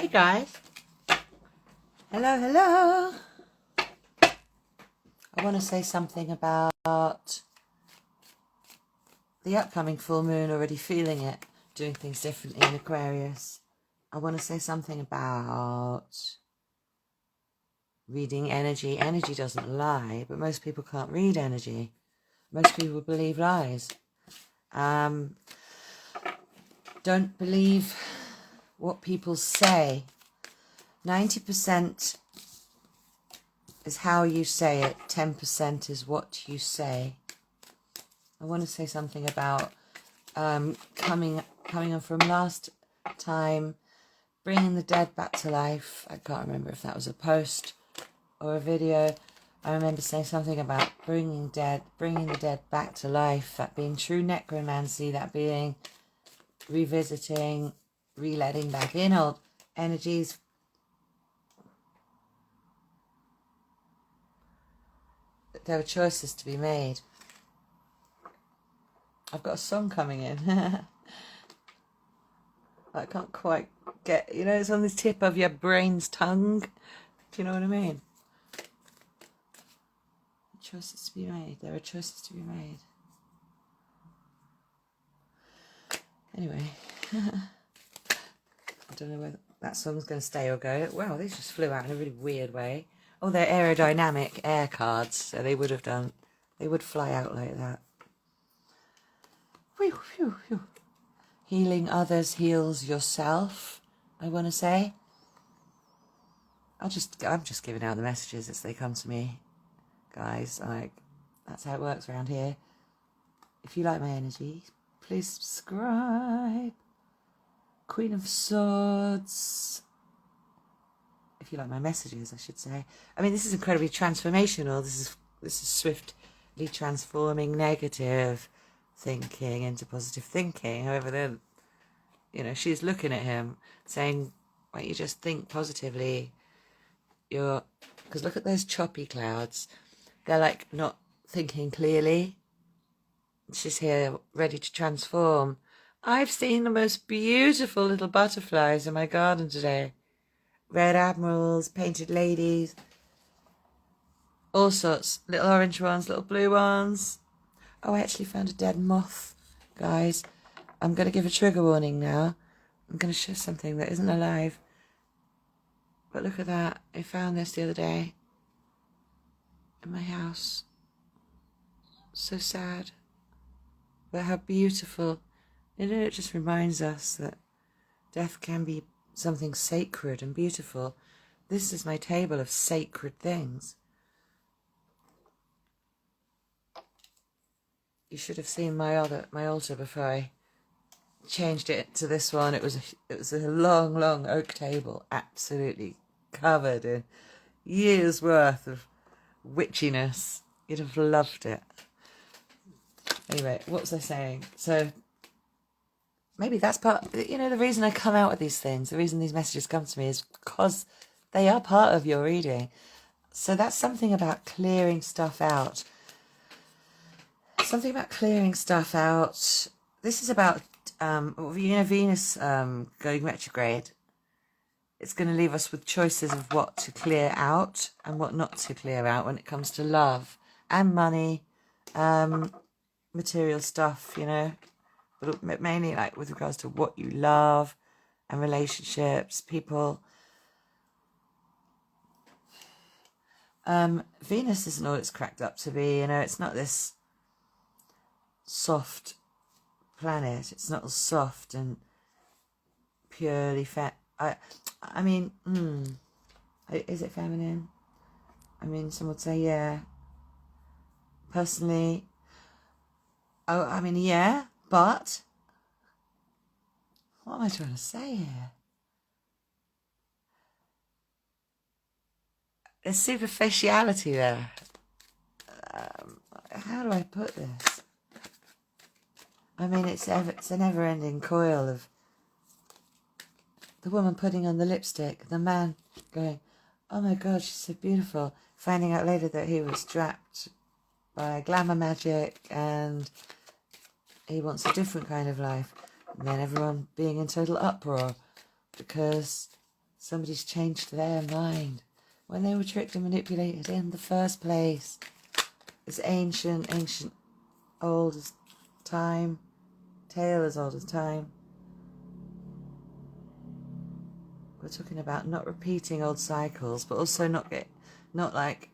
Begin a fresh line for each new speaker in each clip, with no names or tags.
Hey guys. Hello, hello. I want to say something about the upcoming full moon, already feeling it, doing things differently in Aquarius. I want to say something about reading energy. Energy doesn't lie, but most people can't read energy. Most people believe lies. Don't believe what people say. 90% is how you say it. 10% is what you say. I want to say something about coming on from last time, bringing the dead back to life. I can't remember if that was a post or a video. I remember saying something about bringing the dead back to life, that being true necromancy, that being revisiting, re-letting back in old energies. There were choices to be made. I've got a song coming in. I can't quite get, it's on the tip of your brain's tongue. Do you know what I mean? Choices to be made. There are choices to be made. Anyway. I don't know whether that song's going to stay or go. Wow, these just flew out in a really weird way. Oh, they're aerodynamic air cards, so they would fly out like that. Whew, whew, whew. Healing others heals yourself, I want to say. I'm just giving out the messages as they come to me, guys. That's how it works around here. If you like my energy, please subscribe. Queen of Swords. If you like my messages, I should say. I mean, this is incredibly transformational. This is swiftly transforming negative thinking into positive thinking. However, then, she's looking at him saying, why don't you just think positively? Because look at those choppy clouds. They're like not thinking clearly. She's here ready to transform. I've seen the most beautiful little butterflies in my garden today. Red admirals, painted ladies, all sorts. Little orange ones, little blue ones. Oh, I actually found a dead moth, guys. I'm going to give a trigger warning now. I'm going to show something that isn't alive. But look at that. I found this the other day in my house. So sad. But how beautiful. It just reminds us that death can be something sacred and beautiful. This is my table of sacred things. You should have seen my altar before I changed it to this one. It was a long oak table, absolutely covered in years worth of witchiness. You'd have loved it. Anyway, what was I saying? So maybe that's part, the reason I come out with these things, the reason these messages come to me is because they are part of your reading. So that's something about clearing stuff out. Something about clearing stuff out. This is about, Venus going retrograde. It's going to leave us with choices of what to clear out and what not to clear out when it comes to love and money, material stuff, but mainly like with regards to what you love and relationships, people. Venus isn't all it's cracked up to be, it's not this soft planet. It's not soft and purely I mean, is it feminine? I mean, some would say yeah. Personally, yeah, but what am I trying to say here? There's superficiality there. How do I put this? I mean, it's a never-ending coil of the woman putting on the lipstick, the man going, oh my God, she's so beautiful, finding out later that he was trapped by glamour magic and he wants a different kind of life. And then everyone being in total uproar because Somebody's changed their mind when they were tricked and manipulated in the first place. It's ancient, old as time, tale as old as time. We're talking about not repeating old cycles, but also not like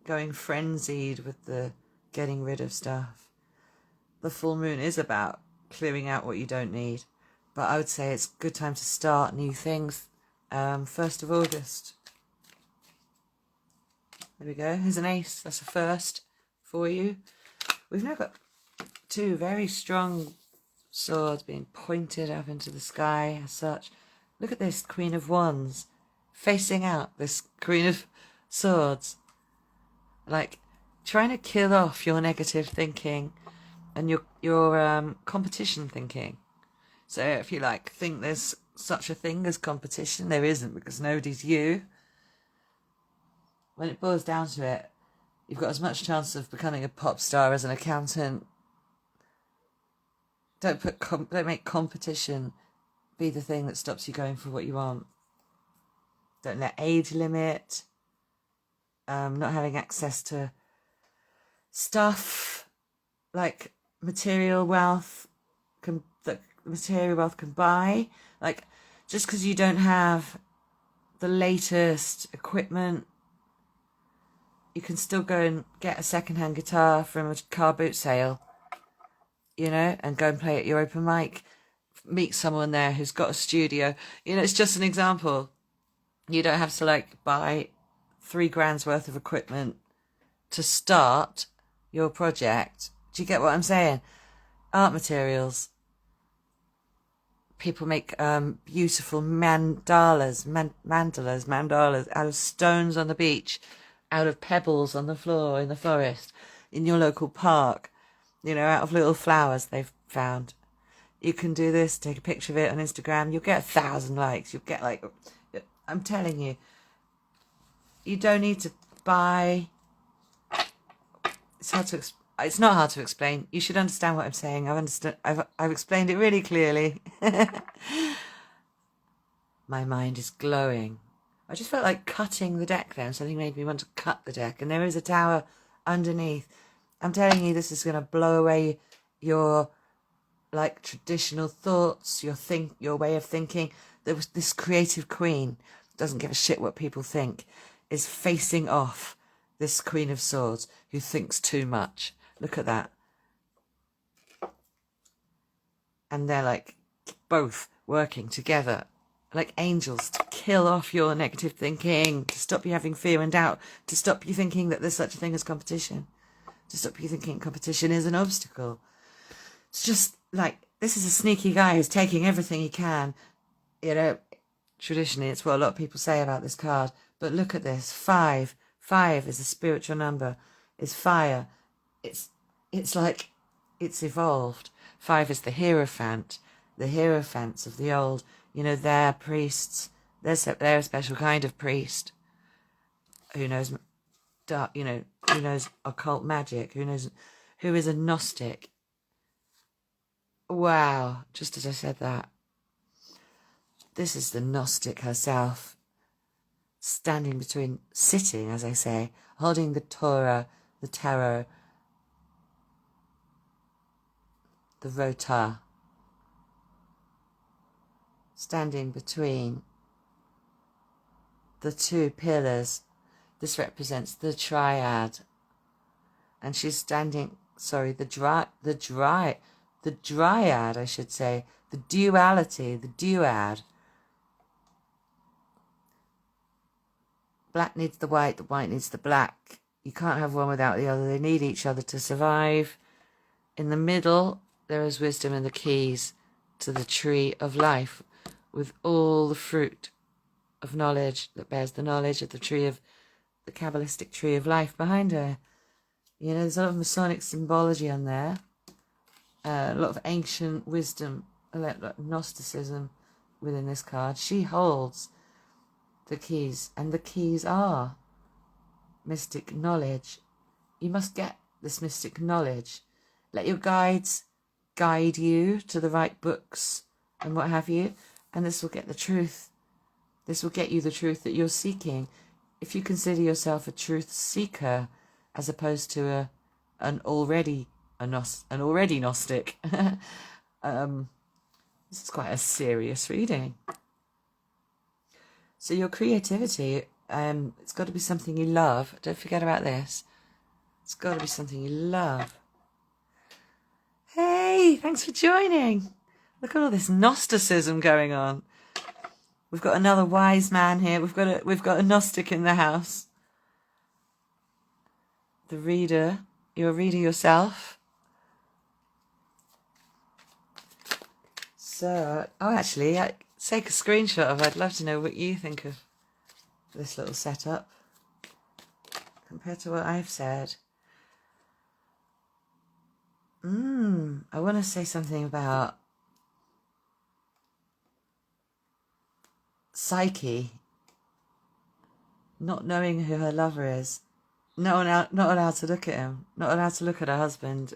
going frenzied with the getting rid of stuff. The full moon is about clearing out what you don't need, but I would say it's a good time to start new things. 1st of August. There we go. Here's an ace. That's a first for you. We've now got 2 very strong swords being pointed up into the sky as such. Look at this Queen of Wands facing out this Queen of Swords. Like, trying to kill off your negative thinking and your competition thinking. So if you think there's such a thing as competition, there isn't, because nobody's you. When it boils down to it, you've got as much chance of becoming a pop star as an accountant. Don't make competition be the thing that stops you going for what you want. Don't let age limit, not having access to stuff like material wealth that material wealth can buy. Like, just because you don't have the latest equipment, you can still go and get a second-hand guitar from a car boot sale, and go and play at your open mic. Meet someone there who's got a studio. It's just an example. You don't have to buy $3,000 worth of equipment to start your project. Do you get what I'm saying? Art materials. People make beautiful mandalas out of stones on the beach, out of pebbles on the floor in the forest, in your local park, out of little flowers they've found. You can do this, take a picture of it on Instagram, you'll get 1,000 likes, you'll get I'm telling you, you don't need to buy. It's not hard to explain. You should understand what I'm saying. I've explained it really clearly. My mind is glowing. I just felt like cutting the deck then. Something made me want to cut the deck. And there is a tower underneath. I'm telling you, this is going to blow away your traditional thoughts, your way of thinking. There was this creative queen, doesn't give a shit what people think, is facing off this Queen of Swords who thinks too much. Look at that. And they're both working together like angels to kill off your negative thinking, to stop you having fear and doubt, to stop you thinking that there's such a thing as competition, to stop you thinking competition is an obstacle. It's just this is a sneaky guy who's taking everything he can. Traditionally, it's what a lot of people say about this card. But look at this. 5. 5 is a spiritual number. It's fire. It's evolved. 5 is the Hierophant. The Hierophants of the old. They're priests. They're a special kind of priest. Who knows who knows occult magic? Who is a Gnostic? Wow, just as I said that. This is the Gnostic herself, sitting, as I say, holding the Torah, the tarot, the rota, standing between the 2 pillars. This represents the triad, and she's standing. The dryad, I should say, the duality, the duad. Black needs the white needs the black. You can't have one without the other. They need each other to survive. In the middle, there is wisdom and the keys to the tree of life, with all the fruit of knowledge that bears the knowledge of the Kabbalistic tree of life behind her. There's a lot of Masonic symbology on there. A lot of ancient wisdom, Gnosticism within this card. She holds the keys, and the keys are mystic knowledge. You must get this mystic knowledge. Let your guides guide you to the right books and what have you, and this will get the truth This will get you the truth that you're seeking. If you consider yourself a truth seeker as opposed to an already Gnostic, this is quite a serious reading. So your creativity, it's got to be something you love. Don't forget about this. It's got to be something you love. Hey, thanks for joining. Look at all this Gnosticism going on. We've got another wise man here. We've got a Gnostic in the house. The reader, you're a reader yourself. So, actually, take a screenshot of it. I'd love to know what you think of this little setup compared to what I've said. I want to say something about Psyche not knowing who her lover is, not allowed to look at him, not allowed to look at her husband.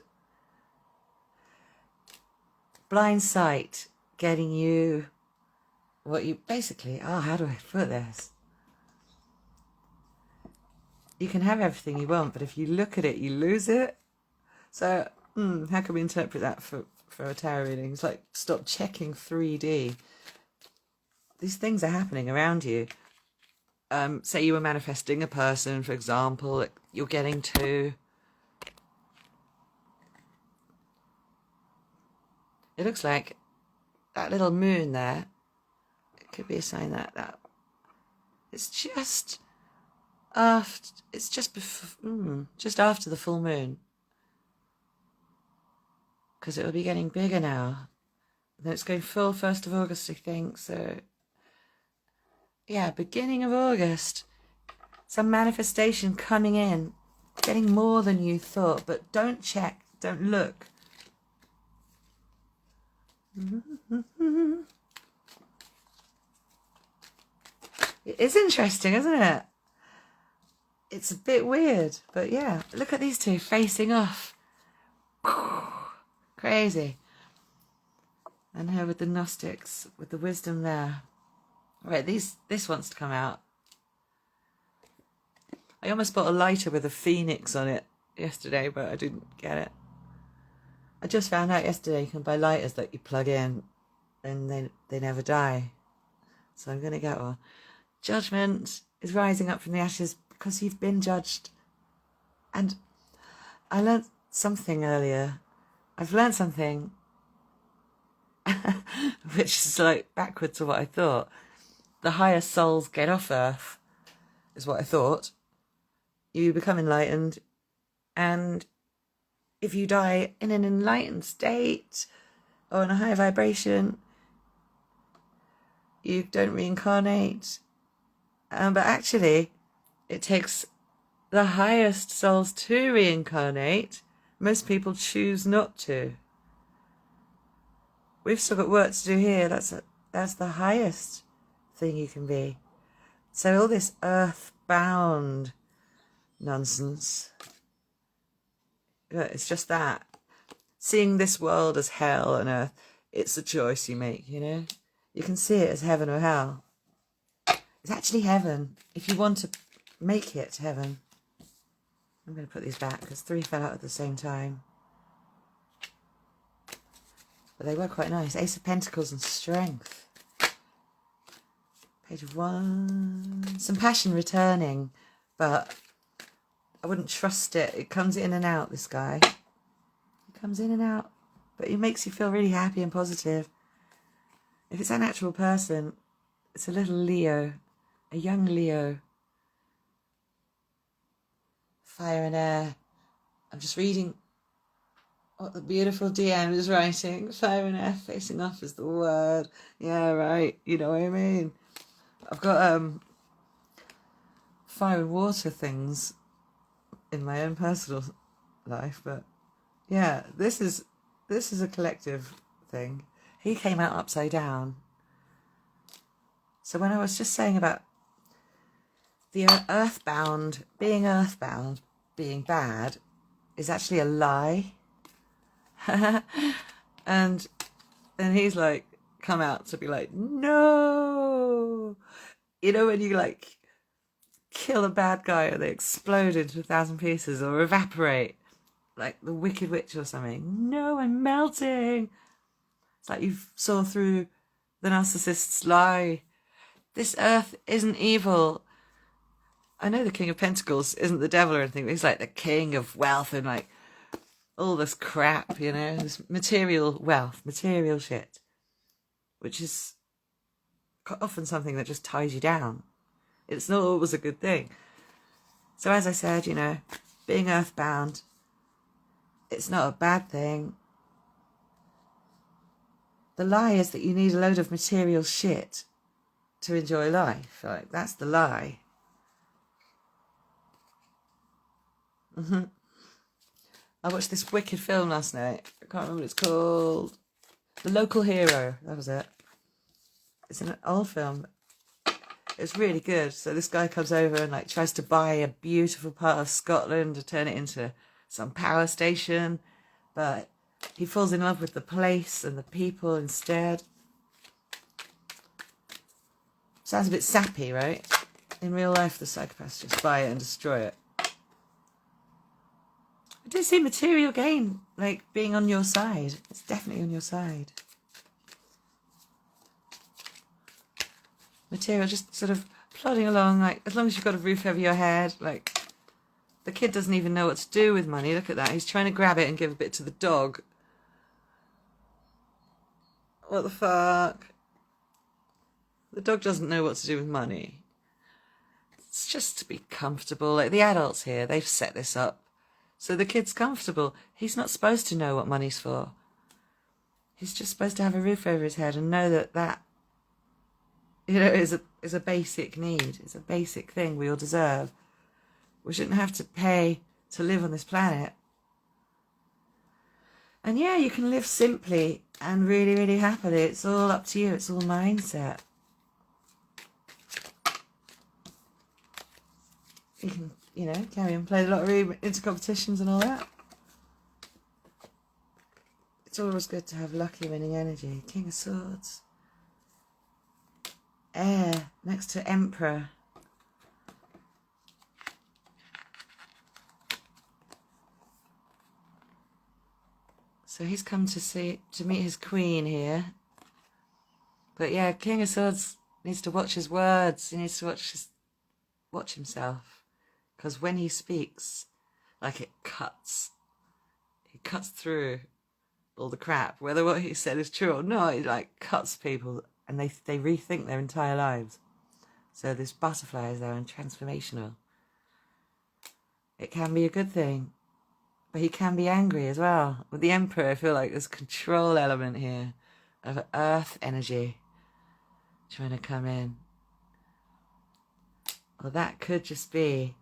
Blind sight getting you what you basically, how do I put this? You can have everything you want, but if you look at it, you lose it. So, how can we interpret that for a tarot reading? It's like, stop checking 3D. These things are happening around you. Say you were manifesting a person, for example, that you're getting to. It looks like that little moon there. It could be a sign that it's just after. It's just before, just after the full moon, because it will be getting bigger now. Then it's going full 1st of August, I think. So, yeah, beginning of August. Some manifestation coming in, getting more than you thought. But don't check, don't look. It is interesting, isn't it? It's a bit weird, but yeah. Look at these two facing off. Crazy. And her with the Gnostics, with the wisdom there. Right, this wants to come out. I almost bought a lighter with a phoenix on it yesterday, but I didn't get it. I just found out yesterday you can buy lighters that you plug in and they never die. So I'm going to get one. Judgment is rising up from the ashes because you've been judged. And I learnt something earlier. I've learnt something which is like backwards to what I thought. The higher souls get off Earth, is what I thought. You become enlightened, and if you die in an enlightened state or in a high vibration, you don't reincarnate. But actually, it takes the highest souls to reincarnate. Most people choose not to. We've still got work to do here. That's the highest thing you can be. So all this earthbound nonsense, it's just that. Seeing this world as hell and earth, it's a choice you make, you know? You can see it as heaven or hell. It's actually heaven, if you want to make it heaven. I'm going to put these back because 3 fell out at the same time. But they were quite nice. Ace of Pentacles and Strength. Page of Wands. Some passion returning, but I wouldn't trust it. It comes in and out, this guy. It comes in and out, but it makes you feel really happy and positive. If it's an actual person, it's a little Leo, a young Leo. Fire and air. I'm just reading what the beautiful DM is writing. Fire and air facing off is the word. Yeah, right. You know what I mean. I've got fire and water things in my own personal life, but yeah, this is a collective thing. He came out upside down. So when I was just saying about the earthbound, being bad, is actually a lie. And then he's like, come out to be like, no, You know when you like kill a bad guy and they explode into 1,000 pieces or evaporate, like the Wicked Witch or something. No, I'm melting. It's like you saw through the narcissist's lie. This earth isn't evil. I know the King of Pentacles isn't the devil or anything, but he's like the king of wealth and like all this crap, you know, this material wealth, material shit, which is often something that just ties you down. It's not always a good thing. So as I said, you know, being earthbound, it's not a bad thing. The lie is that you need a load of material shit to enjoy life. Like, that's the lie. I watched this wicked film last night. I can't remember what it's called. The Local Hero. That was it. It's an old film. It's really good. So this guy comes over and like tries to buy a beautiful part of Scotland to turn it into some power station, but he falls in love with the place and the people instead. Sounds a bit sappy, right? In real life, the psychopaths just buy it and destroy it. I do see material gain, like being on your side. It's definitely on your side. Material just sort of plodding along, like as long as you've got a roof over your head, like the kid doesn't even know what to do with money. Look at that. He's trying to grab it and give a bit to the dog. What the fuck? The dog doesn't know what to do with money. It's just to be comfortable. Like the adults here, they've set this up so the kid's comfortable. He's not supposed to know what money's for. He's just supposed to have a roof over his head and know that you know, is a basic need. It's a basic thing we all deserve. We shouldn't have to pay to live on this planet. And yeah, you can live simply and really, really happily. It's all up to you. It's all mindset. You can, you know, carry on, play the lottery, into competitions and all that. It's always good to have lucky winning energy. King of Swords. Air next to Emperor. So he's come to meet his queen here. But yeah, King of Swords needs to watch his words. He needs to watch himself, because when he speaks, like it cuts through all the crap. Whether what he said is true or not, it like cuts people. And they rethink their entire lives. So this butterfly is there and transformational. It can be a good thing. But he can be angry as well. With the Emperor, I feel like there's a control element here of earth energy trying to come in. Or that could just be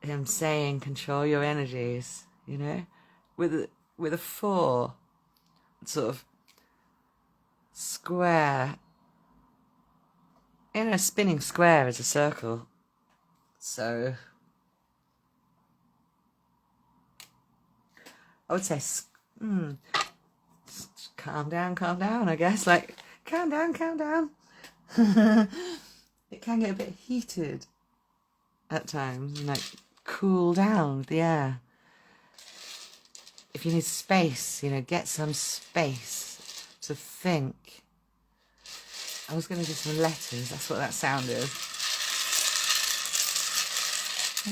him saying, control your energies, you know? With a 4, sort of square. In a spinning square is a circle. So I would say calm down, I guess. Like, calm down. It can get a bit heated at times, and like cool down with the air. If you need space, you know, get some space to think. I was going to do some letters. That's what that sound is.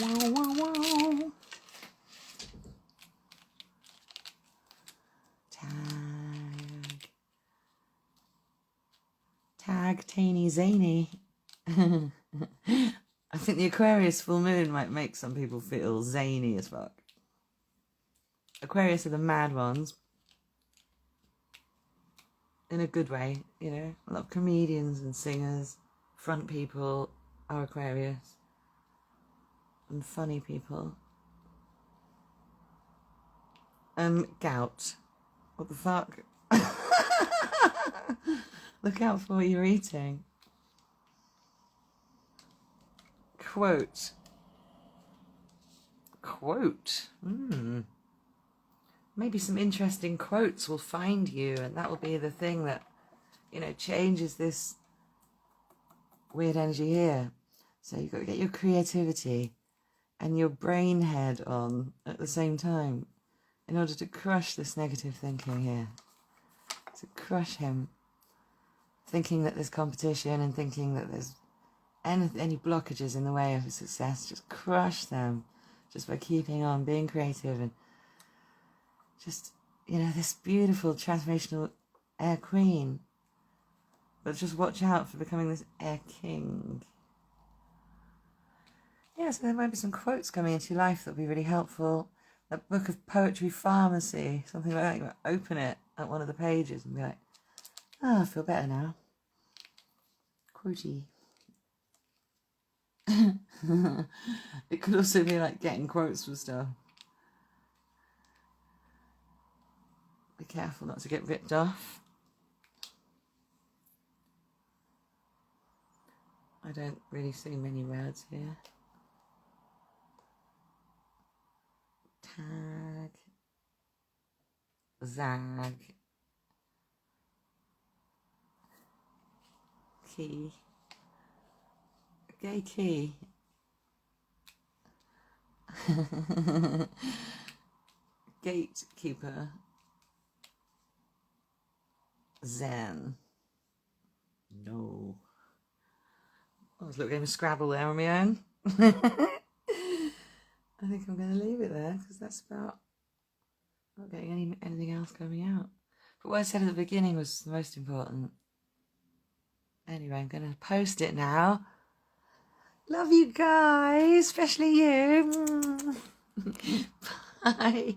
Wow, wow, wow. Tag Tainy Zany. I think the Aquarius full moon might make some people feel zany as fuck. Aquarius are the mad ones. In a good way, you know. A lot of comedians and singers, front people are Aquarius. And funny people. Gout. What the fuck? Look out for what you're eating. Quote. Maybe some interesting quotes will find you, and that will be the thing that, you know, changes this weird energy here. So you've got to get your creativity and your brain head on at the same time in order to crush this negative thinking here. To crush him. Thinking that there's competition and thinking that there's any blockages in the way of success. Just crush them. Just by keeping on, being creative and just, you know, this beautiful transformational air queen. But just watch out for becoming this air king. Yeah, so there might be some quotes coming into your life that will be really helpful. That book of poetry pharmacy, something like that. You might open it at one of the pages and be like, oh, I feel better now. Quotey. It could also be like getting quotes from stuff. Be careful not to get ripped off. I don't really see many words here. Tag. Zag. Key. Gay key. Gatekeeper. Zen. No. I was looking at Scrabble there on my own. I think I'm going to leave it there because that's about not getting anything else coming out. But what I said at the beginning was the most important. Anyway, I'm going to post it now. Love you guys, especially you. Bye.